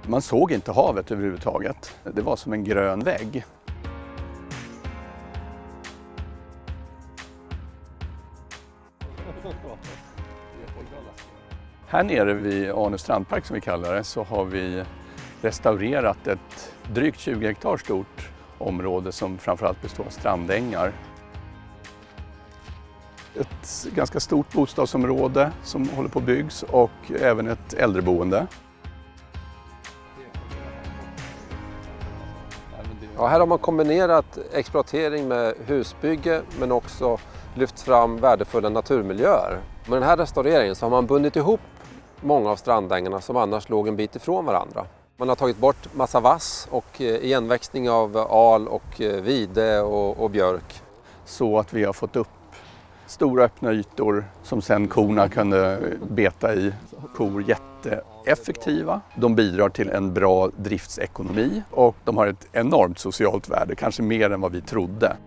Man såg inte havet överhuvudtaget. Det var som en grön vägg. Här nere vid Arnö strandpark som vi kallar det så har vi restaurerat ett drygt 20 hektar stort område som framförallt består av strandängar. Ett ganska stort bostadsområde som håller på att byggs och även ett äldreboende. Ja, här har man kombinerat exploatering med husbygge men också lyft fram värdefulla naturmiljöer. Med den här restaureringen så har man bundit ihop många av strandängarna som annars låg en bit ifrån varandra. Man har tagit bort massa vass och igenväxning av al och vide och björk. Så att vi har fått upp stora öppna ytor som sen korna kunde beta i. Kor jätteeffektiva. De bidrar till en bra driftsekonomi och de har ett enormt socialt värde, kanske mer än vad vi trodde.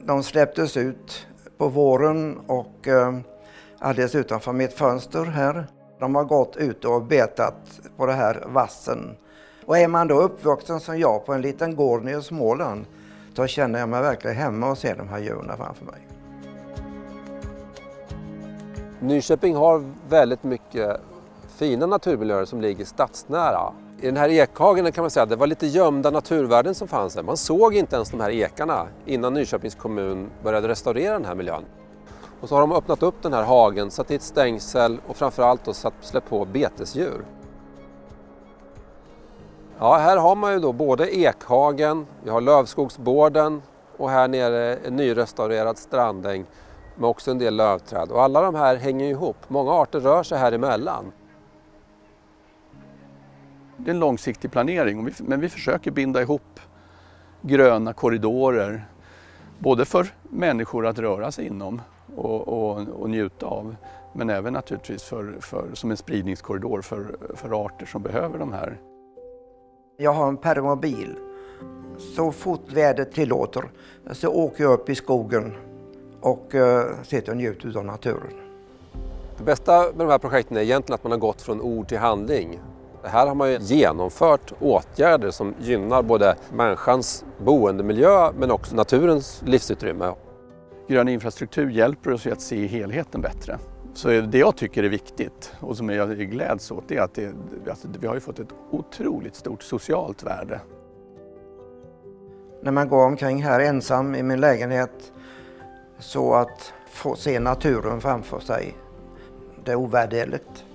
De släpptes ut på våren och alldeles utanför mitt fönster här. De har gått ut och betat på det här vassen. Och är man då uppvuxen som jag på en liten gård nere i Småland så känner jag mig verkligen hemma och ser de här djuren framför mig. Nyköping har väldigt mycket fina naturmiljöer som ligger stadsnära. I den här ekhagen kan man säga att det var lite gömda naturvärden som fanns här. Man såg inte ens de här ekarna innan Nyköpings kommun började restaurera den här miljön. Och så har de öppnat upp den här hagen, satt i ett stängsel och framförallt då släppt på betesdjur. Ja, här har man ju då både ekhagen, vi har lövskogsborden och här nere en nyrestaurerad strandäng med också en del lövträd. Och alla de här hänger ihop. Många arter rör sig här emellan. Det är en långsiktig planering, men vi försöker binda ihop gröna korridorer både för människor att röra sig inom och njuta av, men även naturligtvis som en spridningskorridor för arter som behöver de här. Jag har en permobil. Så fort vädret tillåter så åker jag upp i skogen och sitter och njuter av naturen. Det bästa med de här projekten är egentligen att man har gått från ord till handling. Här har man ju genomfört åtgärder som gynnar både människans boendemiljö men också naturens livsutrymme. Grön infrastruktur hjälper oss att se helheten bättre. Så det jag tycker är viktigt och som jag gläds åt är att vi har ju fått ett otroligt stort socialt värde. När man går omkring här ensam i min lägenhet så att få se naturen framför sig, det är ovärderligt.